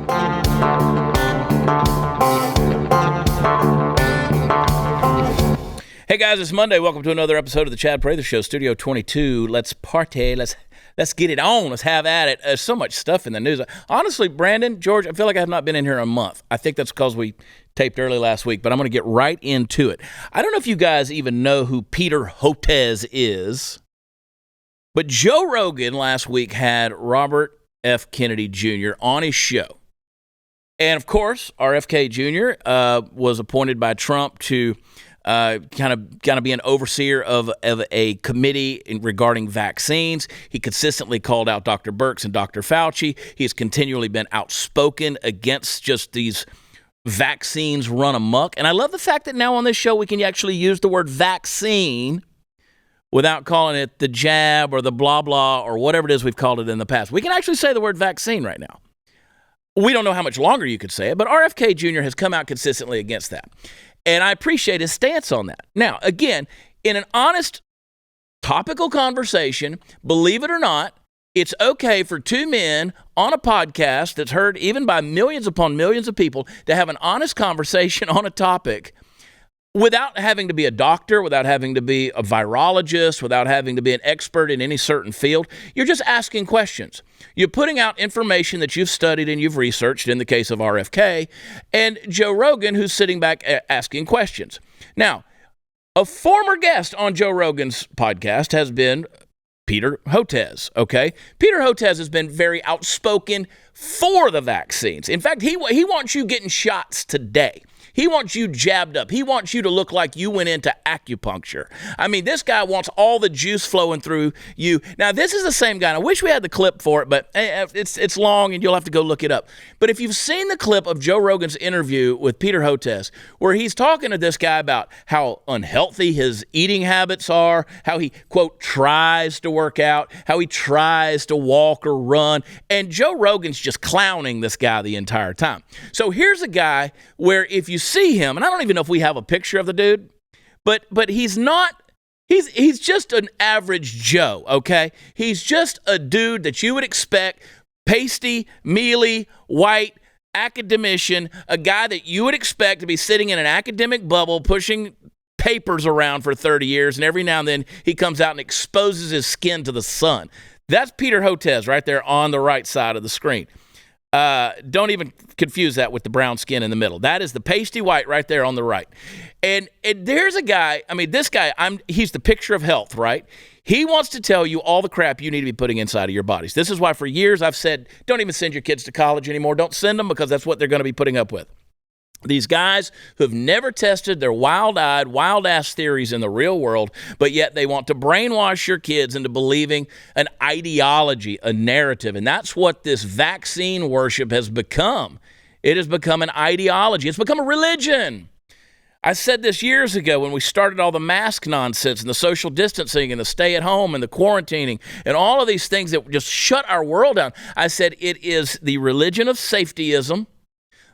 Hey guys, it's Monday. Welcome to another episode of the Chad Prather Show, Studio 22. Let's party. Let's get it on. Let's have at it. There's so much stuff in the news. Honestly, Brandon, George, I feel like I have not been in here in a month. I think that's because we taped early last week, but I'm going to get right into it. I don't know if you guys even know who Peter Hotez is, but Joe Rogan last week had Robert F. Kennedy Jr. on his show. And of course, RFK Jr. Was appointed by Trump to kind of be an overseer of a committee regarding vaccines. He consistently called out Dr. Birx and Dr. Fauci. He's continually been outspoken against just these vaccines run amok. And I love the fact that now on this show we can actually use the word vaccine without calling it the jab or the blah blah or whatever it is we've called it in the past. We can actually say the word vaccine right now. We don't know how much longer you could say it, but RFK Jr. has come out consistently against that. And I appreciate his stance on that. Now, again, in an honest, topical conversation, believe it or not, it's okay for two men on a podcast that's heard even by millions upon millions of people to have an honest conversation on a topic without having to be a doctor, without having to be a virologist, without having to be an expert in any certain field. You're just asking questions. You're putting out information that you've studied and you've researched in the case of RFK, and Joe Rogan, who's sitting back asking questions. Now, a former guest on Joe Rogan's podcast has been Peter Hotez, okay? Peter Hotez has been very outspoken for the vaccines. In fact, he wants you getting shots today. He wants you jabbed up. He wants you to look like you went into acupuncture. I mean, this guy wants all the juice flowing through you. Now, this is the same guy. I wish we had the clip for it, but it's long and you'll have to go look it up. But if you've seen the clip of Joe Rogan's interview with Peter Hotez, where he's talking to this guy about how unhealthy his eating habits are, how he, quote, tries to work out, how he tries to walk or run, and Joe Rogan's just clowning this guy the entire time. So here's a guy where if you see him, and I don't even know if we have a picture of the dude, but he's not, he's just an average Joe, okay? He's just a dude that you would expect, pasty, mealy, white, academician, a guy that you would expect to be sitting in an academic bubble pushing papers around for 30 years, and every now and then he comes out and exposes his skin to the sun. That's Peter Hotez right there on the right side of the screen. Don't even confuse that with the brown skin in the middle. That is the pasty white right there on the right. And there's a guy, I mean, this guy, he's the picture of health, right? He wants to tell you all the crap you need to be putting inside of your bodies. This is why for years I've said, don't even send your kids to college anymore. Don't send them because that's what they're going to be putting up with. These guys who have never tested their wild-eyed, wild-ass theories in the real world, but yet they want to brainwash your kids into believing an ideology, a narrative. And that's what this vaccine worship has become. It has become an ideology. It's become a religion. I said this years ago when we started all the mask nonsense and the social distancing and the stay-at-home and the quarantining and all of these things that just shut our world down. I said it is the religion of safetyism.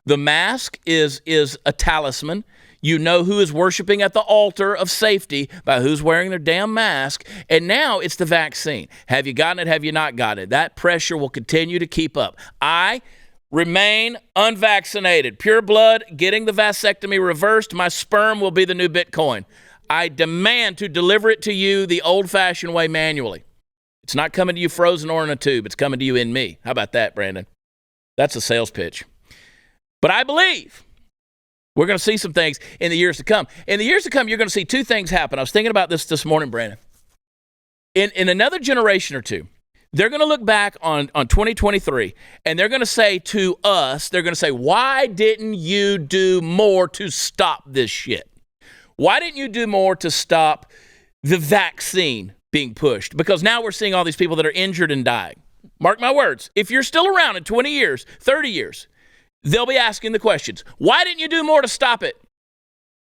The mask is a talisman. You know who is worshiping at the altar of safety by who's wearing their damn mask. And now it's the vaccine. Have you gotten it? Have you not gotten it? That pressure will continue to keep up. I remain unvaccinated. Pure blood, getting the vasectomy reversed. My sperm will be the new Bitcoin. I demand to deliver it to you the old-fashioned way manually. It's not coming to you frozen or in a tube. It's coming to you in me. How about that, Brandon? That's a sales pitch. But I believe we're going to see some things in the years to come. In the years to come, you're going to see two things happen. I was thinking about this morning, Brandon. In another generation or two, they're going to look back on 2023, and they're going to say to us, they're going to say, why didn't you do more to stop this shit? Why didn't you do more to stop the vaccine being pushed? Because now we're seeing all these people that are injured and dying. Mark my words. If you're still around in 20 years, 30 years, they'll be asking the questions. Why didn't you do more to stop it?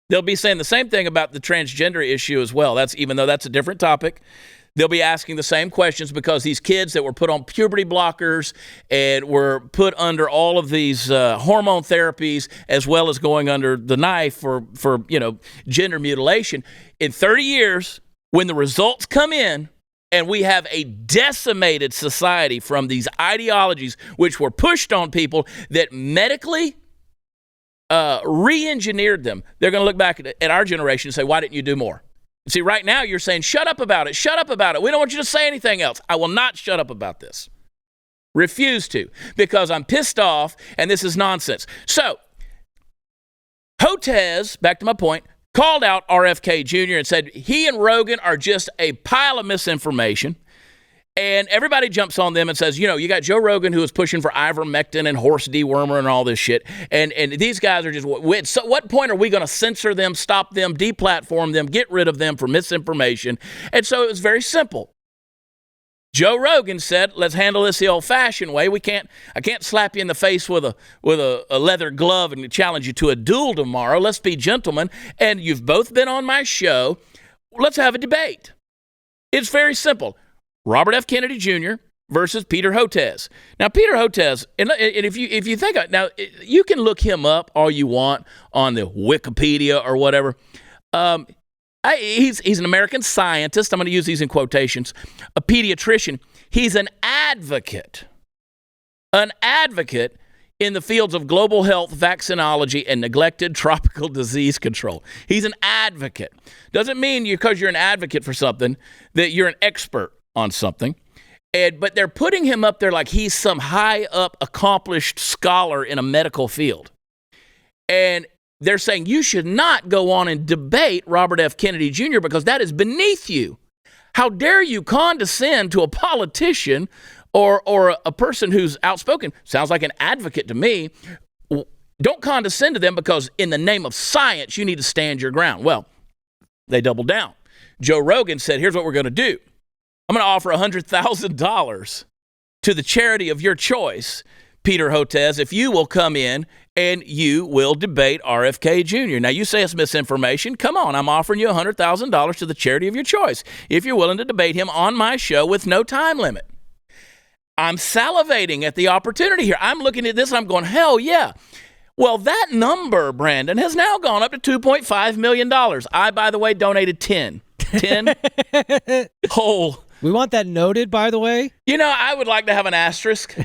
They'll be saying the same thing about the transgender issue as well. Even though that's a different topic. They'll be asking the same questions because these kids that were put on puberty blockers and were put under all of these hormone therapies, as well as going under the knife for gender mutilation. In 30 years, when the results come in And we have a decimated society from these ideologies which were pushed on people that medically re-engineered them. They're going to look back at our generation and say, why didn't you do more? See, right now you're saying, shut up about it. Shut up about it. We don't want you to say anything else. I will not shut up about this. Refuse to, because I'm pissed off and this is nonsense. So, Hotez, back to my point, called out RFK Jr. and said he and Rogan are just a pile of misinformation. And everybody jumps on them and says, you got Joe Rogan who is pushing for ivermectin and horse dewormer and all this shit. And these guys are just, so what point are we going to censor them, stop them, deplatform them, get rid of them for misinformation? And so it was very simple. Joe Rogan said, let's handle this the old-fashioned way. I can't slap you in the face with a leather glove and challenge you to a duel tomorrow. Let's be gentlemen. And you've both been on my show. Let's have a debate. It's very simple. Robert F. Kennedy Jr. versus Peter Hotez. Now, Peter Hotez, and if you think, now, you can look him up all you want on the Wikipedia or whatever. He's an American scientist. I'm going to use these in quotations. A pediatrician. He's an advocate in the fields of global health, vaccinology, and neglected tropical disease control. He's an advocate. Doesn't mean because you're an advocate for something that you're an expert on something. But they're putting him up there like he's some high up accomplished scholar in a medical field. And they're saying you should not go on and debate Robert F. Kennedy Jr. because that is beneath you. How dare you condescend to a politician or a person who's outspoken? Sounds like an advocate to me. Don't condescend to them because in the name of science, you need to stand your ground. Well, they doubled down. Joe Rogan said, here's what we're going to do. I'm going to offer $100,000 to the charity of your choice, Peter Hotez, if you will come in and you will debate RFK Jr. Now, you say it's misinformation. Come on, I'm offering you $100,000 to the charity of your choice if you're willing to debate him on my show with no time limit. I'm salivating at the opportunity here. I'm looking at this and I'm going, hell yeah. Well, that number, Brandon, has now gone up to $2.5 million. I, by the way, donated 10 whole. We want that noted, by the way. I would like to have an asterisk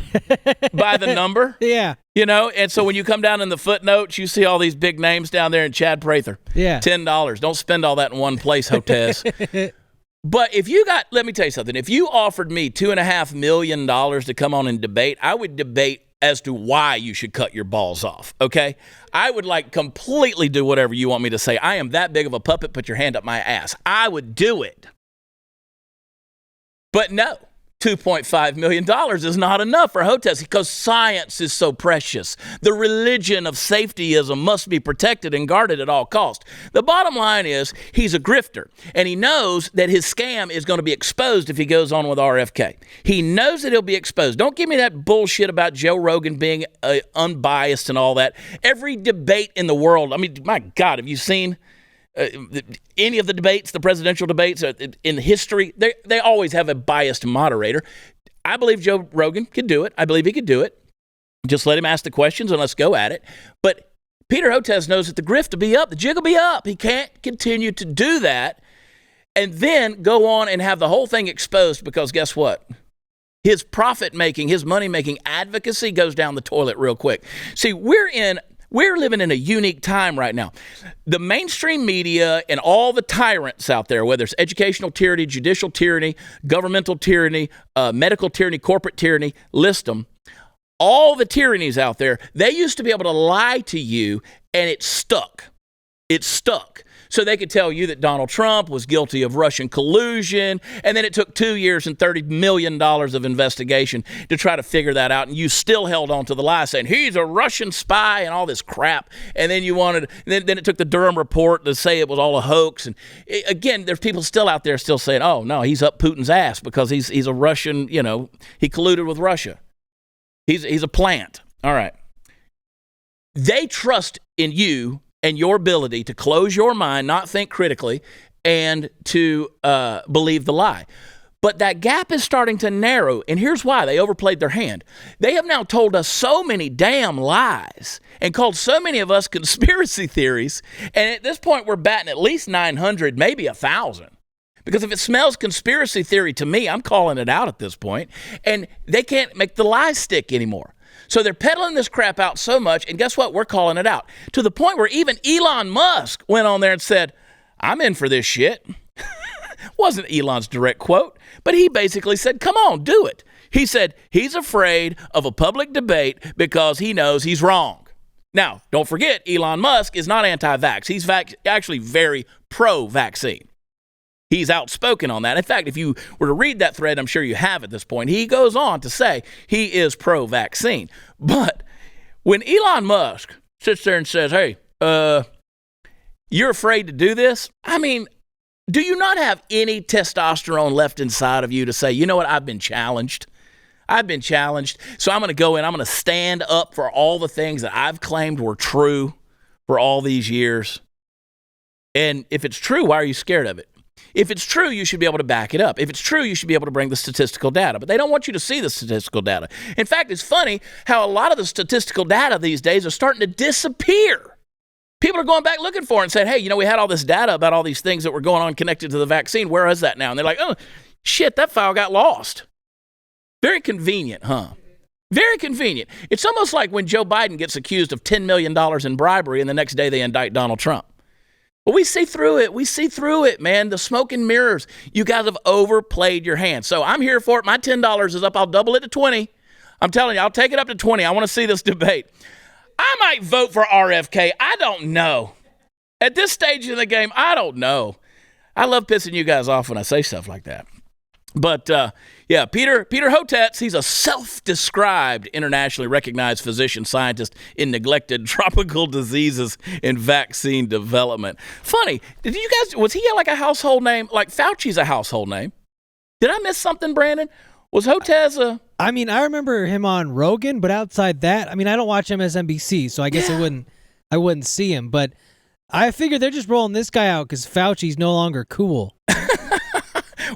by the number. Yeah. And so when you come down in the footnotes, you see all these big names down there in Chad Prather. Yeah. $10. Don't spend all that in one place, Hotez. But let me tell you something. If you offered me $2.5 million to come on and debate, I would debate as to why you should cut your balls off, okay? I would completely do whatever you want me to say. I am that big of a puppet, put your hand up my ass. I would do it. But no, $2.5 million is not enough for Hotez because science is so precious. The religion of safetyism must be protected and guarded at all costs. The bottom line is he's a grifter, and he knows that his scam is going to be exposed if he goes on with RFK. He knows that he'll be exposed. Don't give me that bullshit about Joe Rogan being unbiased and all that. Every debate in the world, I mean, my God, have you seen any of the debates, the presidential debates in history? They always have a biased moderator. I believe Joe Rogan could do it. I believe he could do it. Just let him ask the questions and let's go at it. But Peter Hotez knows that the grift will be up, the jig will be up. He can't continue to do that and then go on and have the whole thing exposed because guess what? His profit-making, his money-making advocacy goes down the toilet real quick. See, we're living in a unique time right now. The mainstream media and all the tyrants out there, whether it's educational tyranny, judicial tyranny, governmental tyranny, medical tyranny, corporate tyranny, list them. All the tyrannies out there, they used to be able to lie to you and it stuck. It stuck. So they could tell you that Donald Trump was guilty of Russian collusion, and then it took 2 years and $30 million of investigation to try to figure that out, and you still held on to the lie, saying he's a Russian spy and all this crap. And then then it took the Durham report to say it was all a hoax. And again, there's people still out there still saying, oh, no, he's up Putin's ass because he's a Russian, he colluded with Russia. He's a plant. All right. They trust in you and your ability to close your mind, not think critically, and to believe the lie. But that gap is starting to narrow, and here's why. They overplayed their hand. They have now told us so many damn lies and called so many of us conspiracy theories, and at this point we're batting at least 900, maybe 1,000. Because if it smells conspiracy theory to me, I'm calling it out at this point. And they can't make the lies stick anymore. So they're peddling this crap out so much, and guess what? We're calling it out. To the point where even Elon Musk went on there and said, I'm in for this shit. Wasn't Elon's direct quote, but he basically said, come on, do it. He said he's afraid of a public debate because he knows he's wrong. Now, don't forget, Elon Musk is not anti-vax. He's actually very pro-vaccine. He's outspoken on that. In fact, if you were to read that thread, I'm sure you have at this point, he goes on to say he is pro-vaccine. But when Elon Musk sits there and says, hey, you're afraid to do this? I mean, do you not have any testosterone left inside of you to say, you know what, I've been challenged. So I'm going to go in, I'm going to stand up for all the things that I've claimed were true for all these years. And if it's true, why are you scared of it? If it's true, you should be able to back it up. If it's true, you should be able to bring the statistical data. But they don't want you to see the statistical data. In fact, it's funny how a lot of the statistical data these days are starting to disappear. People are going back looking for it and saying, hey, you know, we had all this data about all these things that were going on connected to the vaccine. Where is that now? And they're like, oh, shit, that file got lost. Very convenient, huh? Very convenient. It's almost like when Joe Biden gets accused of $10 million in bribery and the next day they indict Donald Trump. Well, we see through it. We see through it, man. The smoke and mirrors. You guys have overplayed your hand. So I'm here for it. My $10 is up. I'll double it to 20. I'm telling you, I'll take it up to 20. I want to see this debate. I might vote for RFK. I don't know. At this stage in the game, I don't know. I love pissing you guys off when I say stuff like that. But, yeah, Peter Hotez, he's a self-described, internationally recognized physician scientist in neglected tropical diseases and vaccine development. Funny, was he like a household name? Like Fauci's a household name. Did I miss something, Brandon? Was Hotez a... I mean, I remember him on Rogan, but outside that, I mean, I don't watch MSNBC, so I guess I wouldn't see him. But I figured they're just rolling this guy out because Fauci's no longer cool.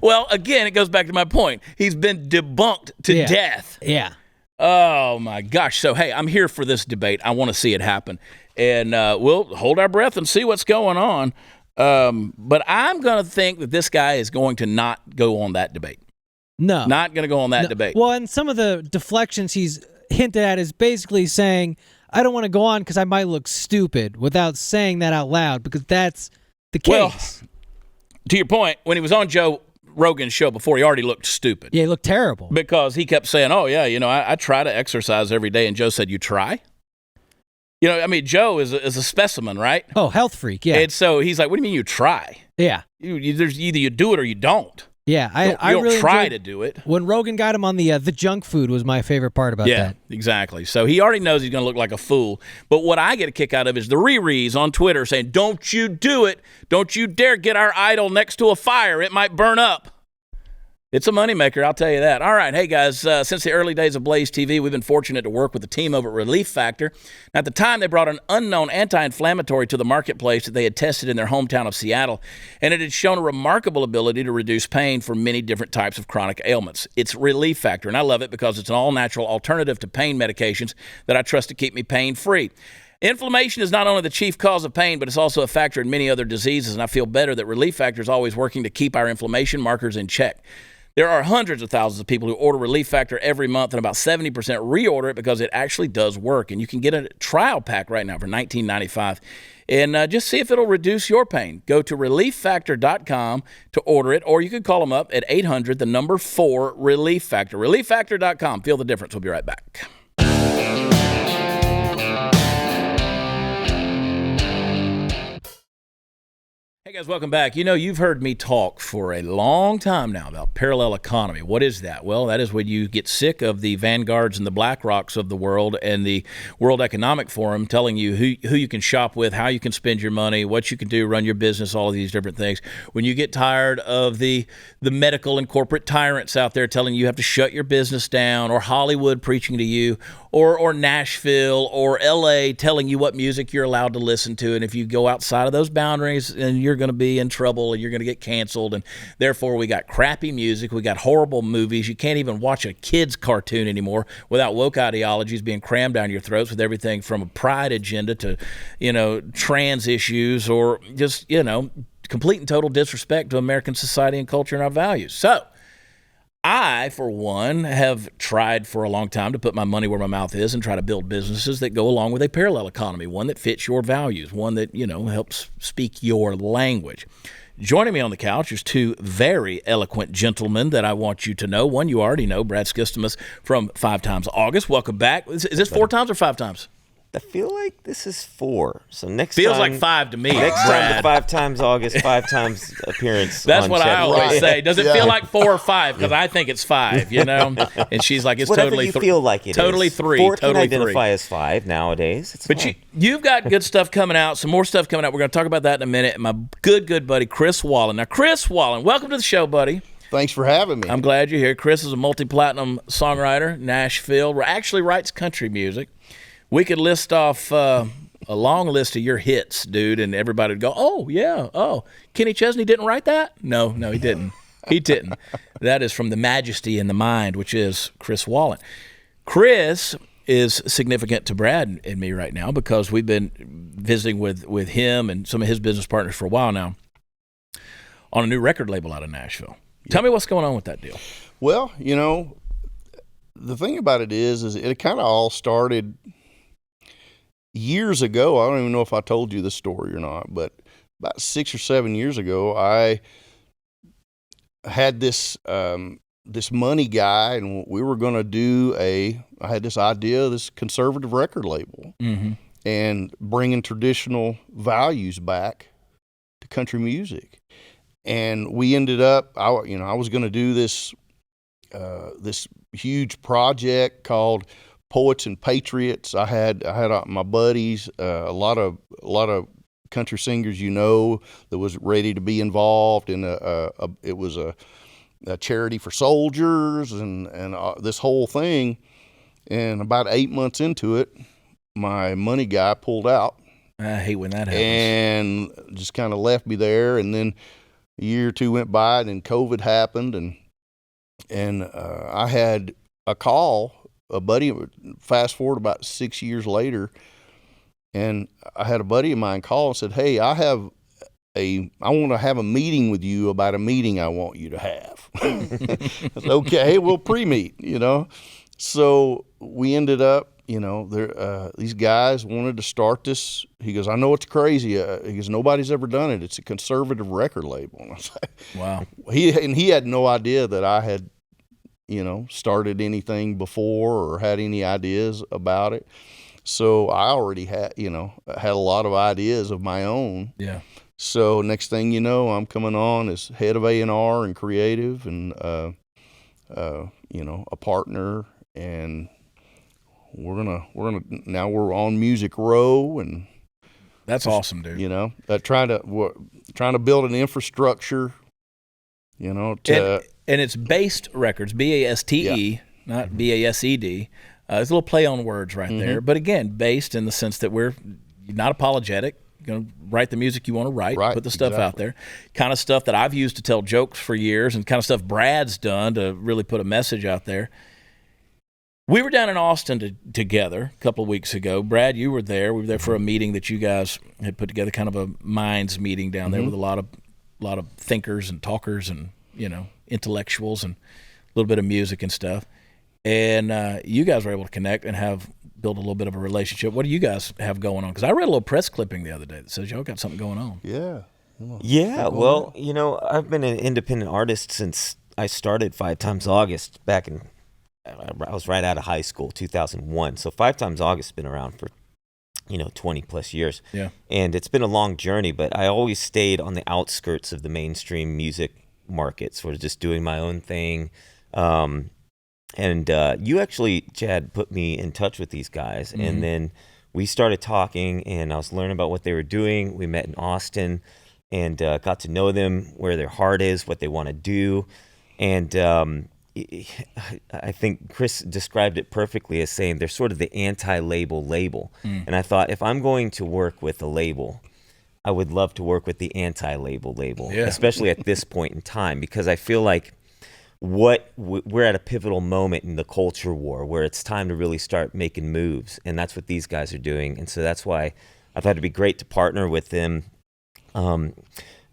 Well, again, it goes back to my point. He's been debunked to death. Yeah. Oh, my gosh. So, hey, I'm here for this debate. I want to see it happen. And we'll hold our breath and see what's going on. But I'm going to think that this guy is going to not go on that debate. No. Not going to go on that debate. Well, and some of the deflections he's hinted at is basically saying, I don't want to go on because I might look stupid, without saying that out loud, because that's the case. Well, to your point, when he was on Joe Rogan's show before, he already looked stupid. Yeah, he looked terrible. Because he kept saying, oh, yeah, you know, I try to exercise every day. And Joe said, you try? You know, I mean, Joe is a specimen, right? Oh, health freak, yeah. And so he's like, what do you mean you try? Yeah. There's either you do it or you don't. Yeah, I don't really try to do it. When Rogan got him on the junk food was my favorite part about that. Yeah, exactly. So he already knows he's going to look like a fool. But what I get a kick out of is the Riri's on Twitter saying, don't you do it. Don't you dare get our idol next to a fire. It might burn up. It's a moneymaker, I'll tell you that. All right, hey guys, since the early days of BlazeTV, we've been fortunate to work with the team over at Relief Factor. At the time, they brought an unknown anti-inflammatory to the marketplace that they had tested in their hometown of Seattle, and it had shown a remarkable ability to reduce pain for many different types of chronic ailments. It's Relief Factor, and I love it because it's an all-natural alternative to pain medications that I trust to keep me pain-free. Inflammation is not only the chief cause of pain, but it's also a factor in many other diseases, and I feel better that Relief Factor is always working to keep our inflammation markers in check. There are hundreds of thousands of people who order Relief Factor every month, and about 70% reorder it because it actually does work. And you can get a trial pack right now for $19.95 and just see if it'll reduce your pain. Go to relieffactor.com to order it, or you could call them up at 800-4 Relief Factor. Relieffactor.com. Feel the difference. We'll be right back. Hey guys, welcome back. You know, you've heard me talk for a long time now about parallel economy. What is that? Well, that is when you get sick of the Vanguards and the BlackRocks of the world and the World Economic Forum telling you who you can shop with, how you can spend your money, what you can do, run your business, all of these different things. When you get tired of the medical and corporate tyrants out there telling you have to shut your business down, or Hollywood preaching to you, or Nashville or LA telling you what music you're allowed to listen to, and if you go outside of those boundaries, and you're going to be in trouble and you're going to get canceled, and therefore we got crappy music, we got horrible movies. You can't even watch a kid's cartoon anymore without woke ideologies being crammed down your throats with everything from a pride agenda to, you know, trans issues, or just, you know, complete and total disrespect to American society and culture and our values. So I, for one, have tried for a long time to put my money where my mouth is and try to build businesses that go along with a parallel economy, one that fits your values, one that, helps speak your language. Joining me on the couch is two very eloquent gentlemen that I want you to know. One you already know, Brad Skistimus from 5 Times August. Welcome back. Is this 4 times or 5 times? I feel like this is 4. So next feels time, like 5 to me. Next Brad. time, the 5 Times August, 5 times appearance. That's on what Chad I always Prather. say. Does it feel like 4 or 5? Because I think it's 5. And she's like, it's Whatever totally you feel like it totally is. 3. 4 totally can identify 3. as 5 nowadays. It's But fine. you've got good stuff coming out, some more stuff coming out. We're going to talk about that in a minute. And my good buddy, Chris Wallen. Now, Chris Wallen, welcome to the show, buddy. Thanks for having me. I'm glad you're here. Chris is a multi-platinum songwriter, Nashville, actually writes country music. We could list off a long list of your hits, dude, and everybody would go, oh, yeah, oh, Kenny Chesney didn't write that? No, he didn't. He didn't. That is from The Majesty in the Mind, which is Chris Wallen. Chris is significant to Brad and me right now because we've been visiting with him and some of his business partners for a while now on a new record label out of Nashville. Tell me what's going on with that deal. Well, the thing about it is it kind of all started years ago. I don't even know if I told you this story or not, but about 6 or 7 years ago, I had this money guy, and we were going to do I had this idea, this conservative record label, and bringing traditional values back to country music. And we ended up, I was going to do this huge project called Poets and Patriots. I had my buddies, a lot of country singers, that was ready to be involved in it was a charity for soldiers and this whole thing. And about 8 months into it, my money guy pulled out. I hate when that happens. And just kind of left me there. And then a year or two went by, and then COVID happened, and I had a call. A buddy, fast forward about 6 years later, and I had a buddy of mine call and said, hey, I want to have a meeting with you about a meeting I want you to have. I said, okay, we'll pre-meet, So we ended up, these guys wanted to start this. He goes, I know it's crazy. He goes, nobody's ever done it. It's a conservative record label. And I was like, wow. He had no idea that I had, started anything before or had any ideas about it. So I already had a lot of ideas of my own. Yeah. So next thing you know, I'm coming on as head of A&R and creative and, a partner, and now we're on Music Row, and that's awesome, dude. Trying to build an infrastructure, and it's Based Records, BASTE, not BASED. There's a little play on words right there, but again, based in the sense that we're not apologetic. You're going to write the music you want to write, put the stuff out there. Kind of stuff that I've used to tell jokes for years, and kind of stuff Brad's done to really put a message out there. We were down in Austin together a couple of weeks ago. Brad, you were there. We were there for a meeting that you guys had put together, kind of a minds meeting down there with a lot of thinkers and talkers and intellectuals and a little bit of music and stuff. And you guys were able to connect and build a little bit of a relationship. What do you guys have going on? Because I read a little press clipping the other day that says y'all got something going on. Yeah. Yeah, well, I've been an independent artist since I started 5 Times August back in, I was right out of high school, 2001. So 5 Times August has been around for, 20 plus years. Yeah. And it's been a long journey, but I always stayed on the outskirts of the mainstream music market, sort of just doing my own thing. And you actually, Chad, put me in touch with these guys. And then we started talking, and I was learning about what they were doing. We met in Austin and got to know them, where their heart is, what they want to do. And I think Chris described it perfectly as saying they're sort of the anti-label label. And I thought, if I'm going to work with a label, I would love to work with the anti-label label, especially at this point in time, because I feel like we're at a pivotal moment in the culture war where it's time to really start making moves, and that's what these guys are doing. And so that's why I thought it'd be great to partner with them.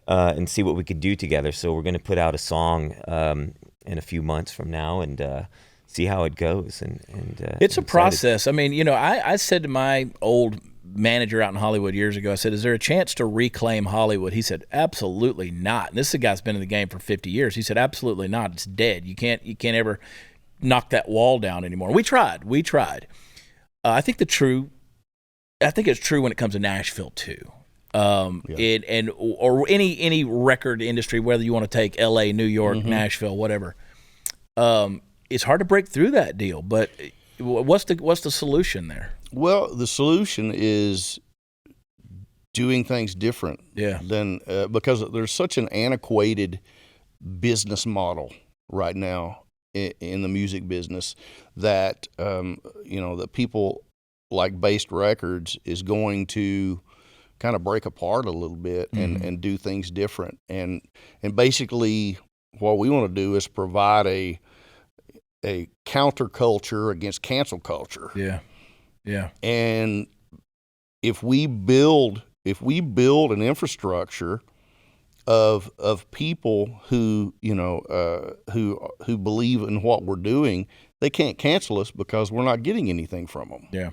and see what we could do together. So we're going to put out a song in a few months from now and see how it goes. And it's a process. I mean, I said to my old manager out in Hollywood years ago, I said, is there a chance to reclaim Hollywood? He said, absolutely not. And this is a guy's been in the game for 50 years. He said, absolutely not. It's dead. You can't ever knock that wall down anymore. We tried. I think it's true when it comes to Nashville too. Or any record industry, whether you want to take LA, New York, Nashville, whatever. It's hard to break through that deal, but what's the solution there? Well, the solution is doing things different than because there's such an antiquated business model right now in the music business that that people like Based Records is going to kind of break apart a little bit and do things different. And basically what we want to do is provide a counterculture against cancel culture. Yeah. And if we build an infrastructure of people who who believe in what we're doing, they can't cancel us because we're not getting anything from them. Yeah.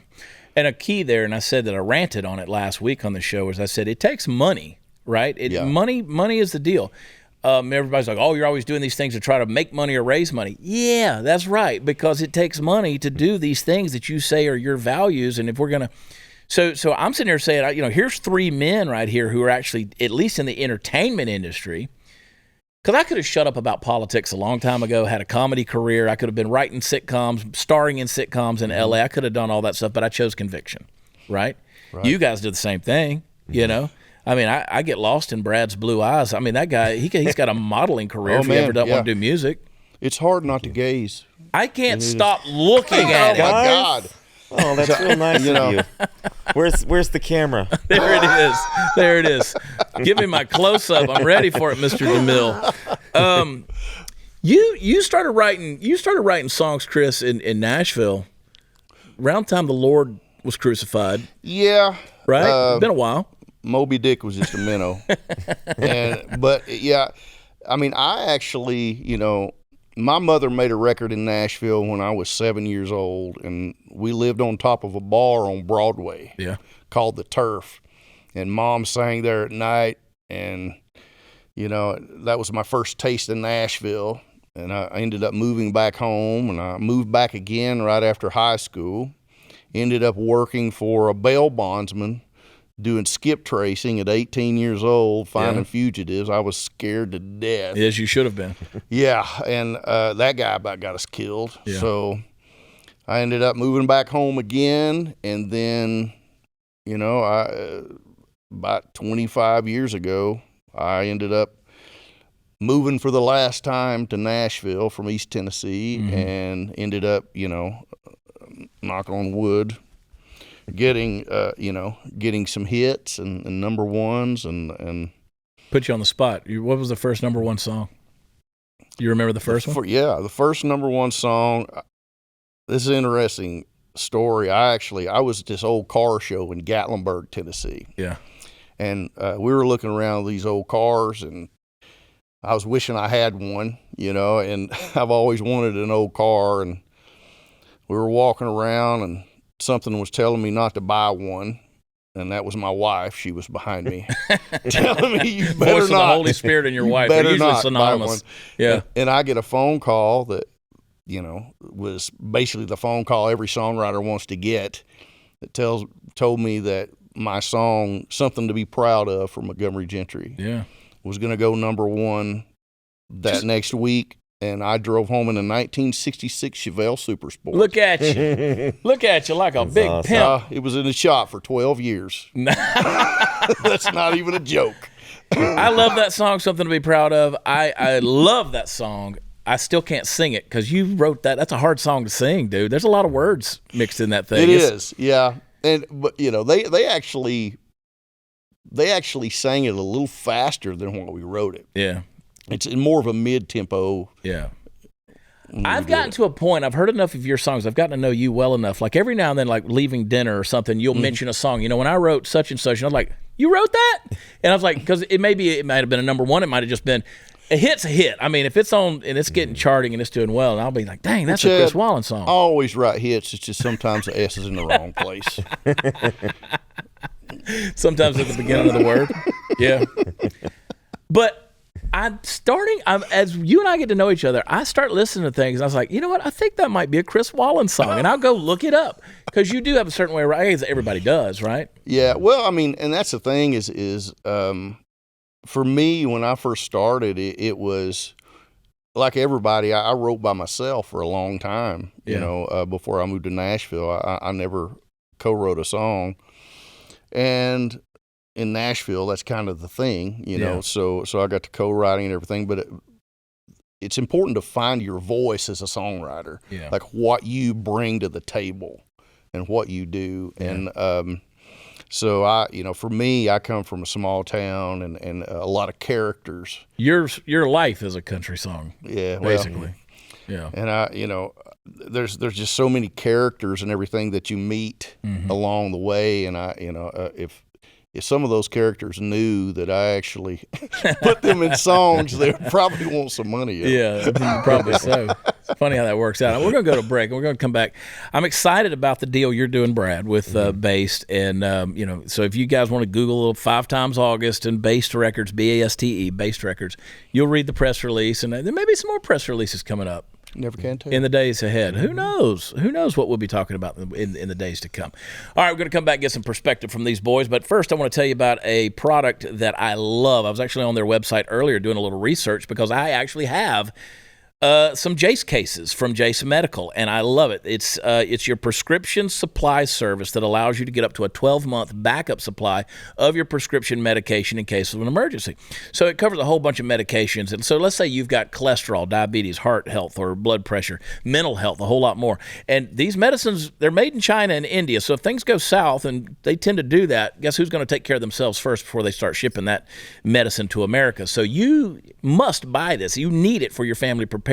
And a key there, and I said that I ranted on it last week on the show, is I said it takes money, right? Money is the deal. Everybody's like, oh, you're always doing these things to try to make money or raise money. Yeah, that's right, because it takes money to do these things that you say are your values. And if we're going to so I'm sitting here saying, here's three men right here who are actually, at least in the entertainment industry, because I could have shut up about politics a long time ago, had a comedy career. I could have been writing sitcoms, starring in sitcoms in L.A. I could have done all that stuff, but I chose conviction, right? You guys did the same thing, I mean, I get lost in Brad's blue eyes. I mean, that guy, he's got a modeling career if he ever doesn't want to do music. It's hard not to gaze. I can't stop looking at it. Oh, my God. Oh, that's real nice of you. Where's the camera? There it is. Give me my close-up. I'm ready for it, Mr. DeMille. You started writing songs, Chris, in Nashville around the time the Lord was crucified. Yeah. Right? It's been a while. Moby Dick was just a minnow. But yeah, I mean, I actually, my mother made a record in Nashville when I was 7 years old, and we lived on top of a bar on Broadway called the Turf. And Mom sang there at night, and, that was my first taste in Nashville. And I ended up moving back home, and I moved back again right after high school. Ended up working for a bail bondsman doing skip tracing at 18 years old, finding fugitives. I was scared to death. As you should have been. Yeah, and that guy about got us killed. Yeah. So I ended up moving back home again, and then, about 25 years ago, I ended up moving for the last time to Nashville from East Tennessee, and ended up, knock on wood, getting some hits and number ones and put you on the spot. What was the first number one song? You remember the first one? Yeah, the first number one song. This is an interesting story. I was at this old car show in Gatlinburg, Tennessee. Yeah, and we were looking around these old cars, and I was wishing I had one, and I've always wanted an old car, and we were walking around, and something was telling me not to buy one, and that was my wife. She was behind me, telling me, "You better Voice of not." The Holy Spirit and your wife are usually synonymous. Yeah, and I get a phone call that was basically the phone call every songwriter wants to get. That told me that my song, "Something to Be Proud Of" from Montgomery Gentry, was going to go number one that next week. And I drove home in a 1966 Chevelle Super Sport. Look at you. Look at you like a big awesome. pimp. It was in the shop for 12 years. That's not even a joke. I love that song, Something to Be Proud Of. I love that song. I still can't sing it because you wrote that. That's a hard song to sing, dude. There's a lot of words mixed in that thing. It is, yeah. But they actually sang it a little faster than what we wrote it. Yeah. It's more of a mid-tempo. Yeah. I've gotten to a point, I've heard enough of your songs, I've gotten to know you well enough. Like every now and then, like leaving dinner or something, you'll mention a song. When I wrote such and such, and I'm like, You wrote that? And I was like, because it might have been a number one. It might have just been a hit's a hit. I mean, if it's on and it's getting charting and it's doing well, and I'll be like, dang, that's a Chris Wallen song. I always write hits. It's just sometimes the S is in the wrong place. Sometimes at the beginning of the word. Yeah. But as you and I get to know each other, I start listening to things. And I was like, you know what? I think that might be a Chris Wallen song. And I'll go look it up because you do have a certain way. I guess everybody does, right? Yeah. Well, I mean, and that's the thing is for me, when I first started, it was like everybody. I wrote by myself for a long time. You know, before I moved to Nashville, I never co-wrote a song, and in Nashville, that's kind of the thing, you know. So I got to co-writing and everything, but it's important to find your voice as a songwriter, like what you bring to the table and what you do, and. So for me, I come from a small town and a lot of characters. Your life is a country song. Yeah, basically. Yeah. And there's just so many characters and everything that you meet along the way. And if some of those characters knew that I actually put them in songs, they probably want some money. Yeah, probably so. It's funny how that works out. We're going to go to break, and we're going to come back. I'm excited about the deal you're doing, Brad, with Based. And, so if you guys want to Google 5 times August and Based Records, BASTE, Based Records, you'll read the press release, and there may be some more press releases coming up. Never can tell. In the days ahead. Who knows? Who knows what we'll be talking about in the days to come. All right, we're going to come back and get some perspective from these boys. But first, I want to tell you about a product that I love. I was actually on their website earlier doing a little research because I actually have some Jase cases from Jase Medical, and I love it. It's your prescription supply service that allows you to get up to a 12-month backup supply of your prescription medication in case of an emergency. So it covers a whole bunch of medications, and so let's say you've got cholesterol, diabetes, heart health, or blood pressure, mental health, a whole lot more. And these medicines, they're made in China and India, so if things go south, and they tend to do that, guess who's going to take care of themselves first before they start shipping that medicine to America? So you must buy this. You need it for your family preparedness.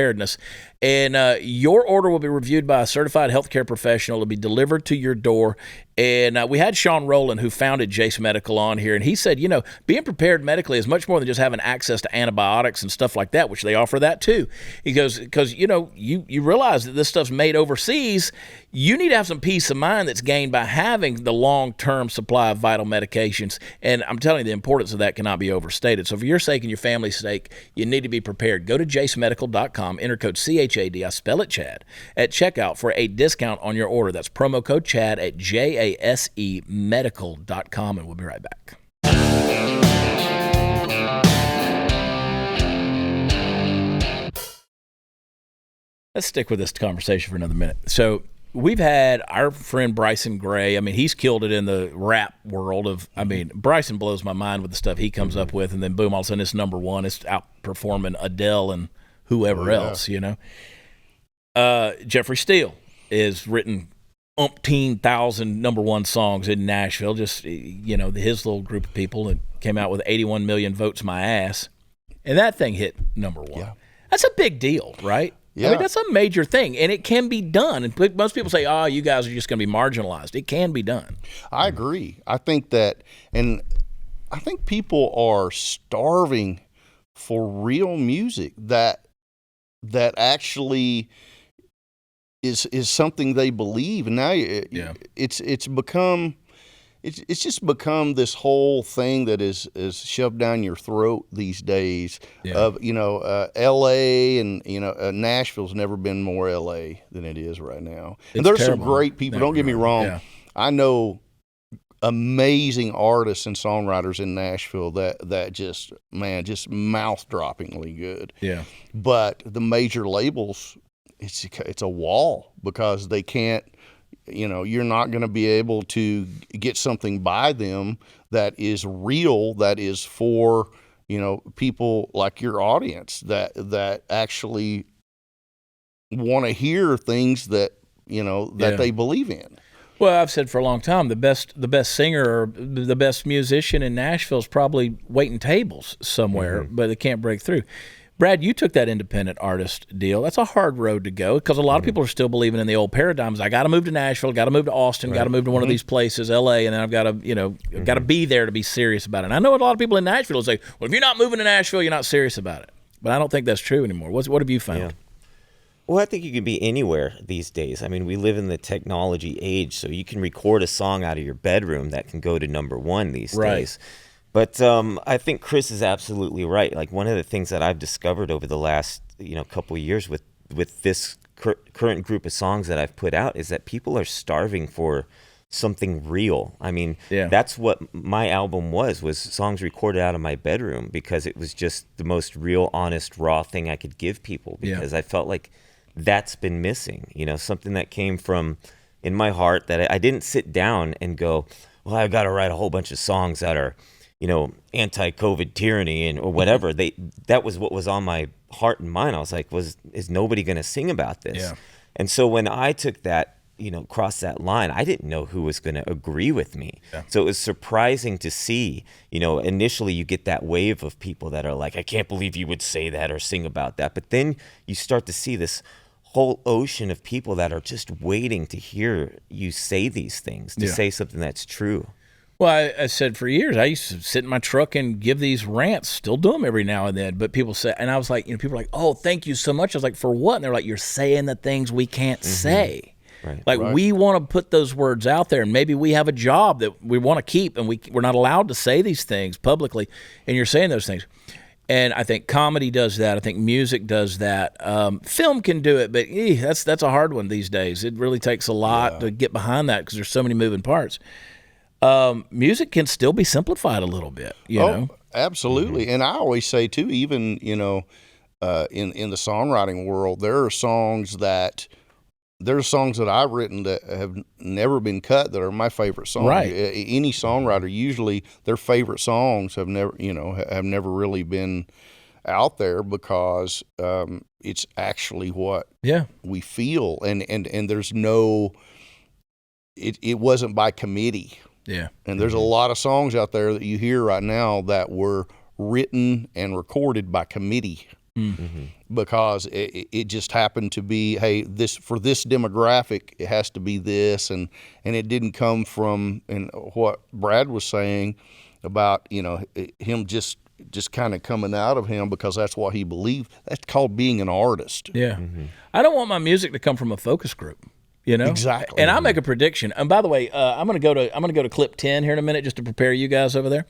And your order will be reviewed by a certified healthcare professional. It'll be delivered to your door. And we had Sean Rowland, who founded Jase Medical, on here, and he said, being prepared medically is much more than just having access to antibiotics and stuff like that, which they offer that too. He goes, because, you realize that this stuff's made overseas. You need to have some peace of mind that's gained by having the long-term supply of vital medications. And I'm telling you, the importance of that cannot be overstated. So for your sake and your family's sake, you need to be prepared. Go to jasemedical.com, enter code CHAD, I spell it Chad, at checkout for a discount on your order. That's promo code Chad at jasemedical.com, and we'll be right back. Let's stick with this conversation for another minute. So we've had our friend Bryson Gray. I mean, he's killed it in the rap world Bryson blows my mind with the stuff he comes up with, and then boom, all of a sudden it's number one. It's outperforming Adele and whoever else, Jeffrey Steele has written umpteen thousand number one songs in Nashville, just, his little group of people, that came out with 81 million votes my ass. And that thing hit number one. Yeah. That's a big deal, right? Yeah. I mean, that's a major thing, and it can be done. And most people say, you guys are just going to be marginalized. It can be done. I agree. I think that, and I think people are starving for real music that actually is something they believe. And now it's just become this whole thing that is shoved down your throat these days. Of L.A. and Nashville's never been more L.A. than it is right now. And there's terrible. Some great people. Don't get me wrong. Yeah. I know amazing artists and songwriters in Nashville that just mouth-droppingly good. Yeah. But the major labels, it's a wall because they can't. You're not going to be able to get something by them that is real, that is for, people like your audience that actually want to hear things that, they believe in. Well, I've said for a long time, the best singer or the best musician in Nashville is probably waiting tables somewhere, but they can't break through. Brad, you took that independent artist deal. That's a hard road to go because a lot of people are still believing in the old paradigms. I got to move to Nashville, got to move to Austin, got to move to one of these places, L.A., and then I've got to, got to be there to be serious about it. And I know a lot of people in Nashville say, well, if you're not moving to Nashville, you're not serious about it. But I don't think that's true anymore. What have you found? Yeah. Well, I think you can be anywhere these days. I mean, we live in the technology age, so you can record a song out of your bedroom that can go to #1 these days. But I think Chris is absolutely right. Like, one of the things that I've discovered over the last couple of years with this current group of songs that I've put out is that people are starving for something real. I mean, that's what my album was songs recorded out of my bedroom, because it was just the most real, honest, raw thing I could give people, because I felt like that's been missing. Something that came from in my heart, that I didn't sit down and go, well, I've got to write a whole bunch of songs that are anti-COVID tyranny or whatever. That was what was on my heart and mind. I was like, is nobody going to sing about this? Yeah. And so when I took that, crossed that line, I didn't know who was going to agree with me. Yeah. So it was surprising to see, initially you get that wave of people that are like, I can't believe you would say that or sing about that. But then you start to see this whole ocean of people that are just waiting to hear you say these things, to say something that's true. Well, I said for years, I used to sit in my truck and give these rants, still do them every now and then. But people say, and I was like, people are like, oh, thank you so much. I was like, for what? And they're like, you're saying the things we can't say. Right. We want to put those words out there, and maybe we have a job that we want to keep, and we're not allowed to say these things publicly, and you're saying those things. And I think comedy does that. I think music does that. Film can do it, but that's a hard one these days. It really takes a lot to get behind that because there's so many moving parts. Music can still be simplified a little bit, you know? Absolutely. And I always say, too, even, in the songwriting world, there are songs that I've written that have never been cut that are my favorite songs. Right. Any songwriter, usually their favorite songs have never really been out there because it's actually what we feel. And there's no, it wasn't by committee. Yeah. And there's a lot of songs out there that you hear right now that were written and recorded by committee. Because it just happened to be, hey, for this demographic, it has to be this, and it didn't come from, and what Brad was saying about, him just kind of coming out of him because that's what he believed. That's called being an artist. Yeah. I don't want my music to come from a focus group. Exactly. And I'll make a prediction. And by the way, I'm gonna go to clip 10 here in a minute just to prepare you guys over there.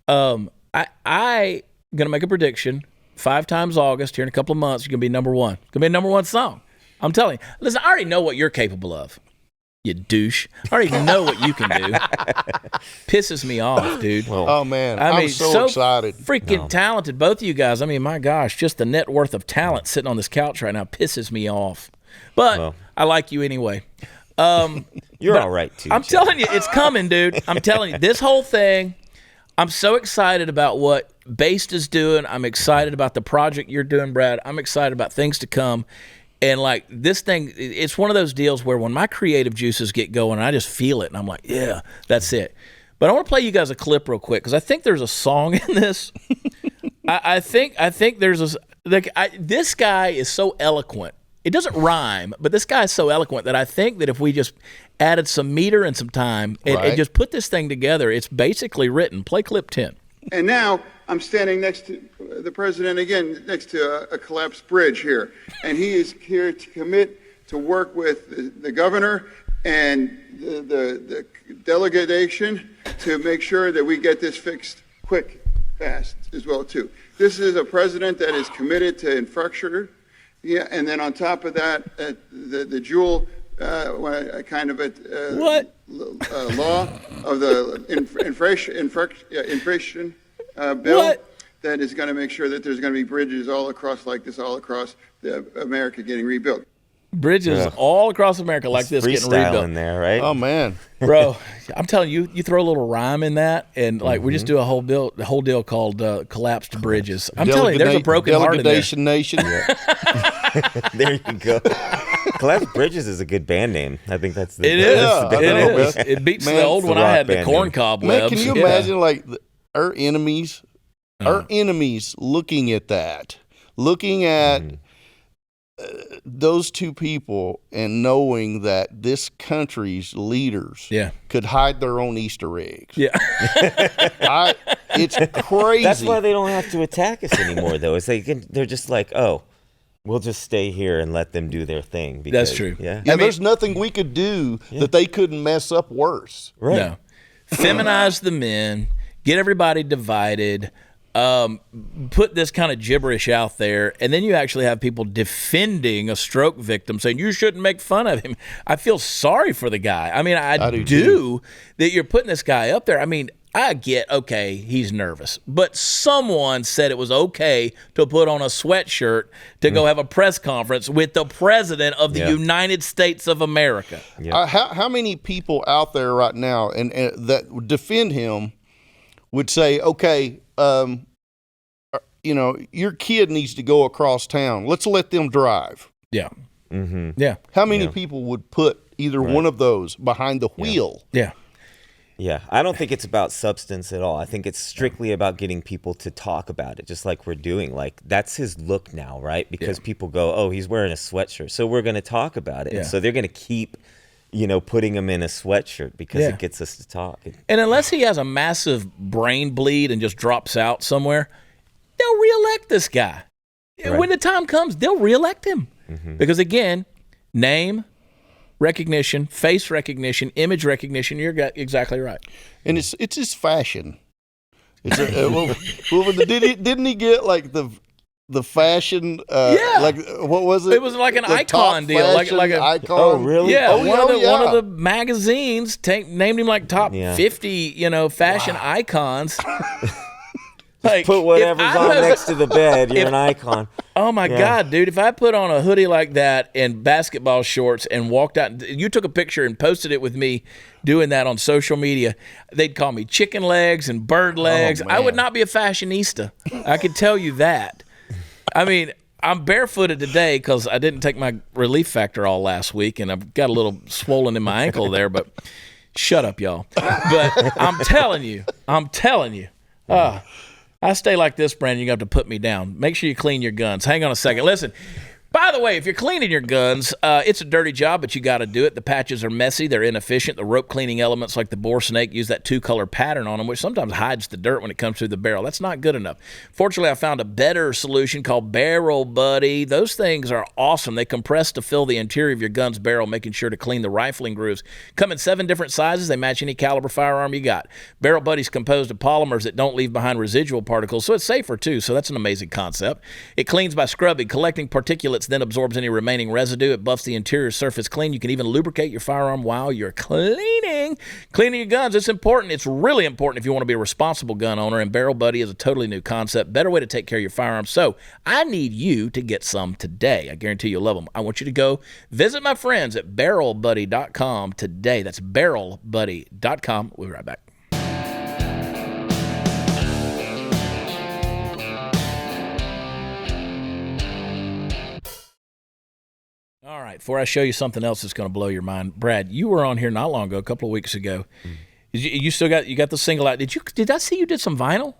I gonna make a prediction. 5 times August here in a couple of months, you're gonna be #1. It's gonna be a #1 song. I'm telling you. Listen, I already know what you're capable of. You douche. I already know what you can do. Pisses me off, dude. Oh man, I'm so excited. Freaking talented, both of you guys. I mean, my gosh, just the net worth of talent sitting on this couch right now pisses me off. But I like you anyway. You're all right too. I'm telling you, it's coming, dude. I'm telling you, this whole thing. I'm so excited about what Based is doing. I'm excited about the project you're doing, Brad. I'm excited about things to come. And like this thing, it's one of those deals where when my creative juices get going, I just feel it, and I'm like, yeah, that's it. But I want to play you guys a clip real quick because I think there's a song in this. I think there's this guy is so eloquent. It doesn't rhyme, but this guy is so eloquent that I think that if we just added some meter and some time and just put this thing together, it's basically written. Play clip 10. And now I'm standing next to the president again, next to a collapsed bridge here. And he is here to commit to work with the governor and the delegation to make sure that we get this fixed quick, fast as well, too. This is a president that is committed to infrastructure. Yeah, and then on top of that, the dual kind of law of the inflation bill that is going to make sure that there's going to be bridges all across America getting rebuilt. Bridges all across America like this getting rebuilt. In there, right? Oh man, bro, I'm telling you, you throw a little rhyme in that, and like we just do a whole deal called collapsed bridges. I'm telling you, there's a broken heart in there. Delegation Nation. There you go. Collapsed Bridges is a good band name. I think that's the. It is. It beats the old one I had, the Corn Cob Webs. Man, can you imagine like our enemies looking at that? looking at those two people and knowing that this country's leaders could hide their own Easter eggs. Yeah. It's crazy. That's why they don't have to attack us anymore, though. Is they're just like, oh, we'll just stay here and let them do their thing. Because, That's true. Yeah, there's nothing we could do that they couldn't mess up worse. Right. No. Feminize the men, get everybody divided, put this kind of gibberish out there, and then you actually have people defending a stroke victim saying you shouldn't make fun of him. I feel sorry for the guy. I mean, I do that you're putting this guy up there. I mean, I get, okay, he's nervous, but someone said it was okay to put on a sweatshirt to go have a press conference with the president of the United States of America. Yeah. How many people out there right now and that would defend him would say, okay, your kid needs to go across town. Let's let them drive. Yeah. Mm-hmm. Yeah. How many people would put either one of those behind the wheel? Yeah. Yeah, I don't think it's about substance at all. I think it's strictly about getting people to talk about it, just like we're doing. Like, that's his look now, right? Because people go, oh, he's wearing a sweatshirt, so we're going to talk about it. Yeah. And so they're going to keep, putting him in a sweatshirt because it gets us to talk. And unless he has a massive brain bleed and just drops out somewhere, they'll reelect this guy. Right. When the time comes, they'll reelect him. Mm-hmm. Because, again, name recognition, face recognition, image recognition. You're exactly right. And it's just fashion. It's didn't he get like the fashion? Like what was it? It was like an icon deal, like a icon. Oh, really? Yeah, Oh, one of the magazines named him like top 50, fashion icons. Like, put whatever's on next to the bed. You're an icon. Oh, my God, dude. If I put on a hoodie like that and basketball shorts and walked out, you took a picture and posted it with me doing that on social media, they'd call me chicken legs and bird legs. I would not be a fashionista. I can tell you that. I mean, I'm barefooted today because I didn't take my relief factor all last week, and I've got a little swollen in my ankle there, but shut up, y'all. But I'm telling you. I stay like this, Brandon, you're going to have to put me down. Make sure you clean your guns. Hang on a second. Listen, by the way, if you're cleaning your guns, it's a dirty job, but you got to do it. The patches are messy. They're inefficient. The rope cleaning elements like the bore snake use that two-color pattern on them, which sometimes hides the dirt when it comes through the barrel. That's not good enough. Fortunately, I found a better solution called Barrel Buddy. Those things are awesome. They compress to fill the interior of your gun's barrel, making sure to clean the rifling grooves. Come in 7 different sizes. They match any caliber firearm you got. Barrel Buddy's composed of polymers that don't leave behind residual particles, so it's safer too. So that's an amazing concept. It cleans by scrubbing, collecting particulates, then absorbs any remaining residue. It buffs the interior surface clean. You can even lubricate your firearm while you're cleaning. Cleaning your guns, it's important. It's really important if you want to be a responsible gun owner, and Barrel Buddy is a totally new concept, better way to take care of your firearms. So I need you to get some today. I guarantee you'll love them. I want you to go visit my friends at barrelbuddy.com today. That's barrelbuddy.com. We'll be right back. All right, before I show you something else that's going to blow your mind, Brad, you were on here not long ago, a couple of weeks ago. You still got the single out? Did I see you did some vinyl?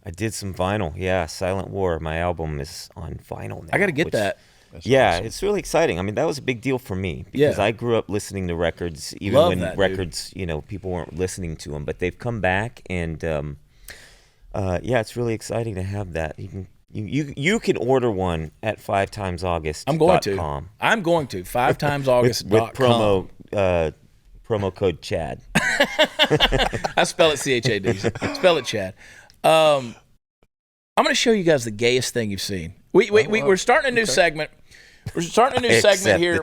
I did some vinyl. Yeah, Silent War. My album is on vinyl now. I got to get that. Yeah, awesome. It's really exciting. I mean, that was a big deal for me because I grew up listening to records, even Love when that, records, people weren't listening to them. But they've come back, and it's really exciting to have that. You can order one at 5timesaugust.com. I'm going to 5timesaugust.com with promo code Chad. I spell it CHAD. Spell it Chad. I'm going to show you guys the gayest thing you've seen. We're starting a new segment. We're starting a new segment here.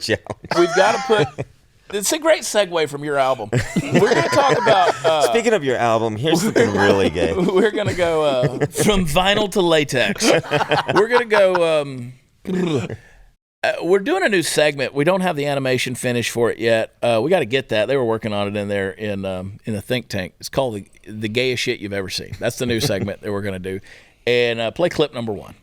We've got to put. It's a great segue from your album. We're going to talk about... Speaking of your album, here's something really gay. We're going to go from vinyl to latex. We're going to go... we're doing a new segment. We don't have the animation finished for it yet. We got to get that. They were working on it in there in the think tank. It's called the gayest shit you've ever seen. That's the new segment that we're going to do. And play clip number 1.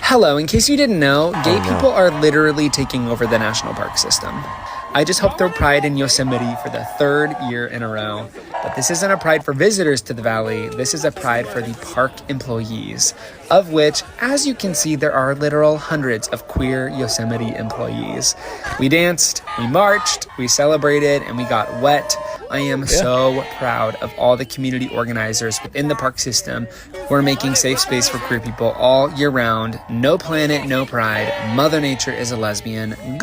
Hello, in case you didn't know, gay people are literally taking over the national park system. I just helped throw Pride in Yosemite for the 3rd year in a row. But this isn't a Pride for visitors to the valley. This is a Pride for the park employees, of which, as you can see, there are literal hundreds of queer Yosemite employees. We danced, we marched, we celebrated, and we got wet. I am so proud of all the community organizers within the park system who are making safe space for queer people all year round. No planet, no pride. Mother Nature is a lesbian.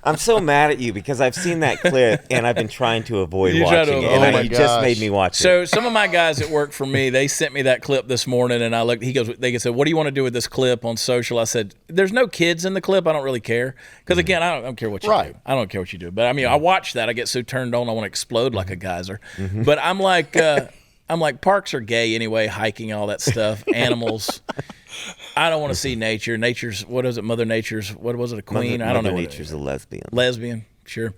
I'm so mad at you because I've seen that clip and I've been trying to avoid watching it. And you just made me watch it. So some of my guys that work for me, they sent me that clip this morning, and I looked. They said, "What do you want to do with this clip on social?" I said, "There's no kids in the clip. I don't really care because again, I don't care what you do. I don't care what you do. But I mean, I watch that. I get so turned on, I want to explode like a geyser. But I'm like, parks are gay anyway. Hiking, all that stuff, animals." I don't want to see nature. Nature's, what is it? Mother Nature's, what was it, a queen? I don't know. Mother Nature's a lesbian. Lesbian, sure.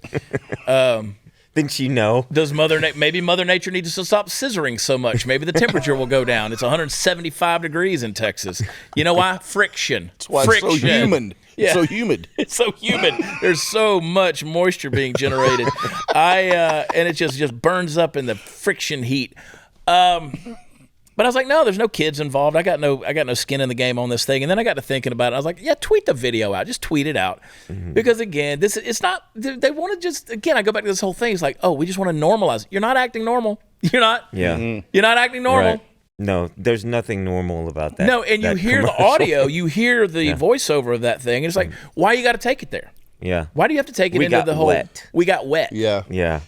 Didn't you know? Does maybe Mother Nature needs to stop scissoring so much? Maybe the temperature will go down. It's 175 degrees in Texas. You know why? Friction. That's why Friction. it's so humid. Yeah. It's so humid. It's so humid. There's so much moisture being generated. And it just burns up in the friction heat. But I was like, no, there's no kids involved. I got no skin in the game on this thing. And then I got to thinking about it. I was like, yeah, tweet the video out. Just tweet it out. Because again, it's not. They want to just, again, I go back to this whole thing. It's like, oh, we just want to normalize it. You're not acting normal. You're not. Yeah. You're not acting normal. Right. No, there's nothing normal about that. No, and you hear the audio, you hear the voiceover of that thing, and it's like, why you got to take it there? Yeah. Why do you have to take it into the whole? Wet. We got wet. Yeah.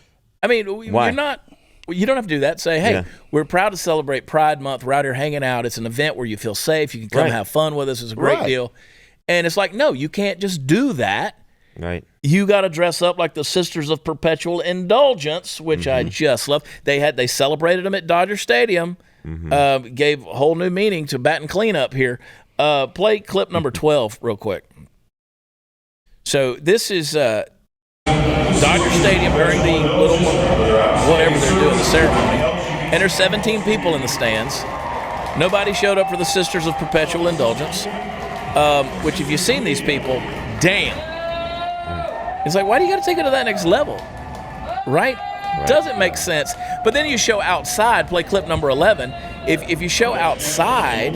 I mean, Why? you're not. You don't have to do that. Say, hey, we're proud to celebrate Pride Month. We're out here hanging out. It's an event where you feel safe. You can come have fun with us. It's a great deal. And it's like, no, you can't just do that. Right. You got to dress up like the Sisters of Perpetual Indulgence, which I just love. They celebrated them at Dodger Stadium. Gave a whole new meaning to bat and cleanup here. Play clip number 12 real quick. So this is Dodger Stadium during the little whatever they're doing, the ceremony. And there's 17 people in the stands. Nobody showed up for the Sisters of Perpetual Indulgence, which if you've seen these people, damn. It's like, why do you got to take it to that next level? Right? Doesn't make sense. But then you show outside, play clip number 11. If you show outside,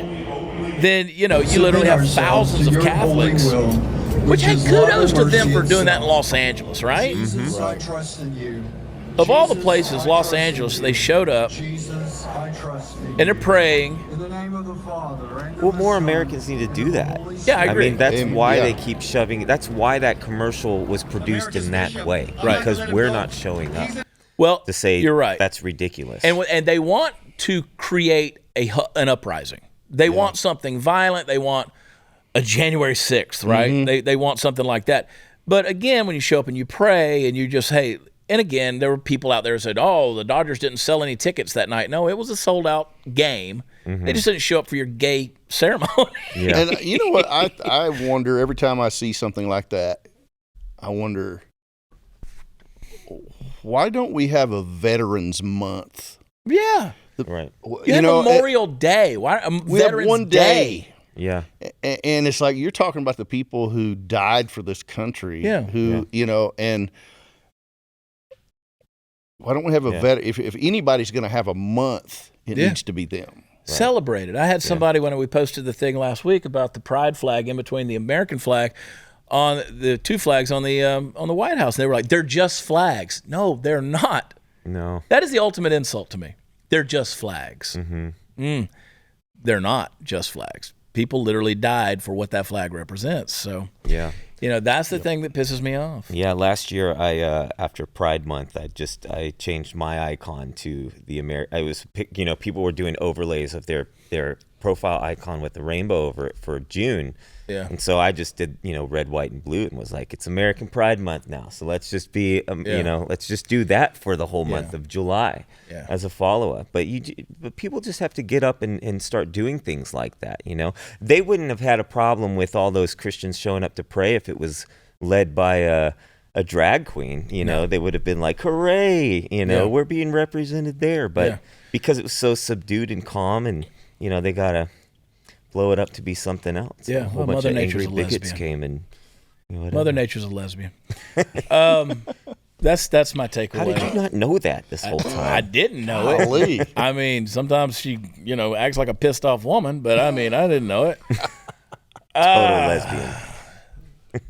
then, you literally have thousands of Catholics. Which, hey, kudos to them for doing that in Los Angeles, right? Of all the places, Los Angeles, they showed up and they're praying. Well, more Americans need to do that. Yeah, I agree. I mean, that's why they keep shoving. That's why that commercial was produced in that way. Right. Because we're not showing up. Well, to say you're right. That's ridiculous. And they want to create an uprising. They want something violent. They want a January 6th, right? They want something like that. But again, when you show up and you pray and you just, hey, and again, there were people out there who said, oh, the Dodgers didn't sell any tickets that night. No, it was a sold-out game. They just didn't show up for your gay ceremony. And you know what? I wonder every time I see something like that, I wonder, why don't we have a Veterans Month? Yeah. Right. You have Memorial Day. Why? We have one day. Yeah. And it's like you're talking about the people who died for this country. Yeah. And why don't we have a if anybody's going to have a month, it needs to be them. Right. Celebrated. I had somebody when we posted the thing last week about the pride flag in between the American flag on the two flags on the White House. And they were like, they're just flags. No, they're not. No. That is the ultimate insult to me. They're just flags. They're not just flags. People literally died for what that flag represents. So, that's the thing that pisses me off. Yeah, last year after Pride Month, I changed my icon to the people were doing overlays of their profile icon with the rainbow over it for June. Yeah. And so I just did, red, white, and blue and was like, it's American Pride Month now. So let's just be, let's just do that for the whole month of July as a follow-up. But people just have to get up and start doing things like that, They wouldn't have had a problem with all those Christians showing up to pray if it was led by a drag queen, They would have been like, hooray, we're being represented there. But because it was so subdued and calm and, they got to blow it up to be something else. Yeah, a whole bunch Mother of Nature's angry a bigots lesbian. came and Whatever. Mother Nature's a lesbian. That's my takeaway. How did you not know that this whole time? I didn't know Golly. it. I mean, sometimes she, acts like a pissed off woman, but I mean, I didn't know it. Total lesbian.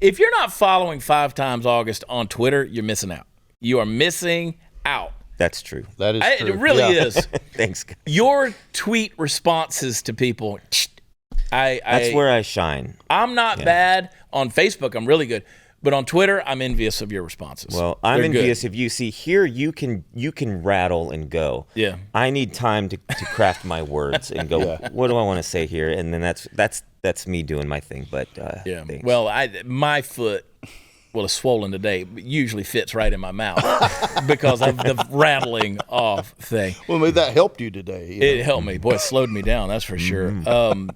If you're not following 5 Times August on Twitter, you're missing out. You are missing out. That's true. That is true. It really is. Thanks, guys. Your tweet responses to people, That's where I shine. I'm not bad on Facebook. I'm really good. But on Twitter, I'm envious of your responses. Well, I'm They're envious good. if you see here you can rattle and go. Yeah. I need time to craft my words and go. What do I want to say here? And then that's me doing my thing. But Yeah. thanks. Well, my foot, is swollen today, but usually fits right in my mouth because of the rattling off thing. Well, maybe that helped you today. It helped me. Boy, it slowed me down, that's for sure.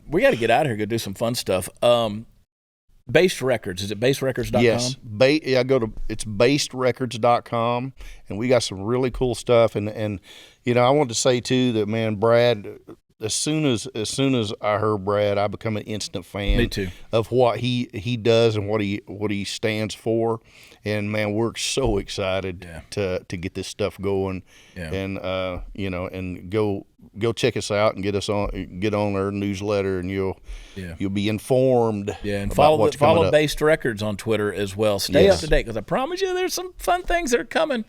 We got to get out of here, go do some fun stuff. Based Records, is it basedrecords.com? Yes. It's basedrecords.com, and we got some really cool stuff. And I want to say too that, man, Brad, as soon as I heard Brad, I become an instant fan. Me too. Of what he does and what he stands for. And man, we're so excited to get this stuff going. Yeah. And and go check us out and get on our newsletter, and you'll be informed. Yeah, and about follow Based Records on Twitter as well. Stay up to date, because I promise you there's some fun things that are coming.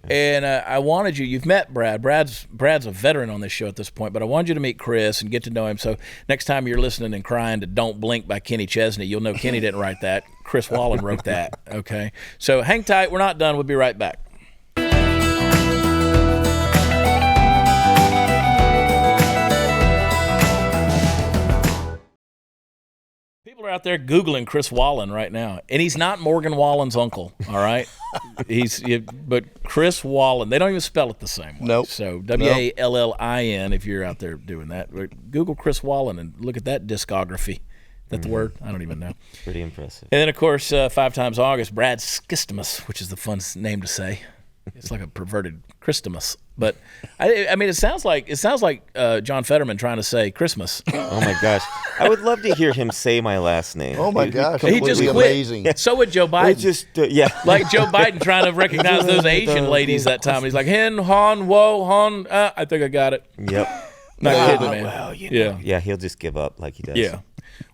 And I wanted you've met Brad. Brad's a veteran on this show at this point, but I wanted you to meet Chris and get to know him. So next time you're listening and crying to Don't Blink by Kenny Chesney, you'll know Kenny didn't write that. Chris Wallen wrote that, okay? So hang tight. We're not done. We'll be right back. People are out there Googling Chris Wallen right now, and he's not Morgan Wallen's uncle, all right? But Chris Wallen, they don't even spell it the same way. Nope. So Wallin, if you're out there doing that. Google Chris Wallen and look at that discography. Is that the word? I don't even know. Pretty impressive. And then, of course, 5 Times August, Brad Skistimus, which is the fun name to say. It's like a perverted Christmas. But, I mean, it sounds like John Fetterman trying to say Christmas. Oh, my gosh. I would love to hear him say my last name. Oh, my gosh. He just Completely quit. amazing. So would Joe Biden. Like Joe Biden trying to recognize those Asian ladies that time. He's like, Hen, Han, Wo, Han. I think I got it. Yep. Not kidding, man. Well, Yeah, he'll just give up like he does. Yeah.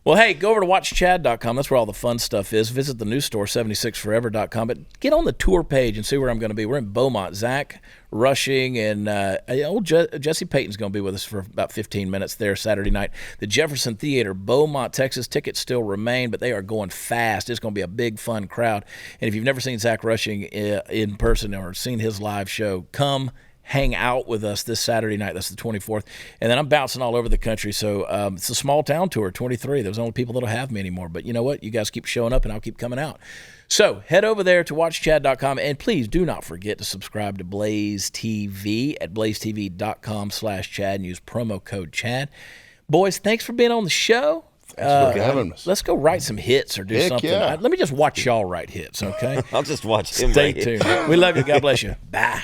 Well, hey, go over to watchchad.com. That's where all the fun stuff is. Visit the news store, 76forever.com. But get on the tour page and see where I'm going to be. We're in Beaumont. Zach Rushing and old Jesse Payton's going to be with us for about 15 minutes there Saturday night. The Jefferson Theater, Beaumont, Texas. Tickets still remain, but they are going fast. It's going to be a big, fun crowd. And if you've never seen Zach Rushing in person or seen his live show, come hang out with us this Saturday night. That's the 24th. And then I'm bouncing all over the country. So it's a small town tour, 23. There's only people that'll have me anymore. But you know what? You guys keep showing up and I'll keep coming out. So head over there to watchchad.com. And please do not forget to subscribe to BlazeTV at blazetv.com/Chad and use promo code Chad. Boys, thanks for being on the show. Thanks for having us. Let's go write some hits or do Heck something. yeah. Let me just watch y'all write hits, okay? I'll just watch him Stay right here. tuned. We love you. God bless you. Bye.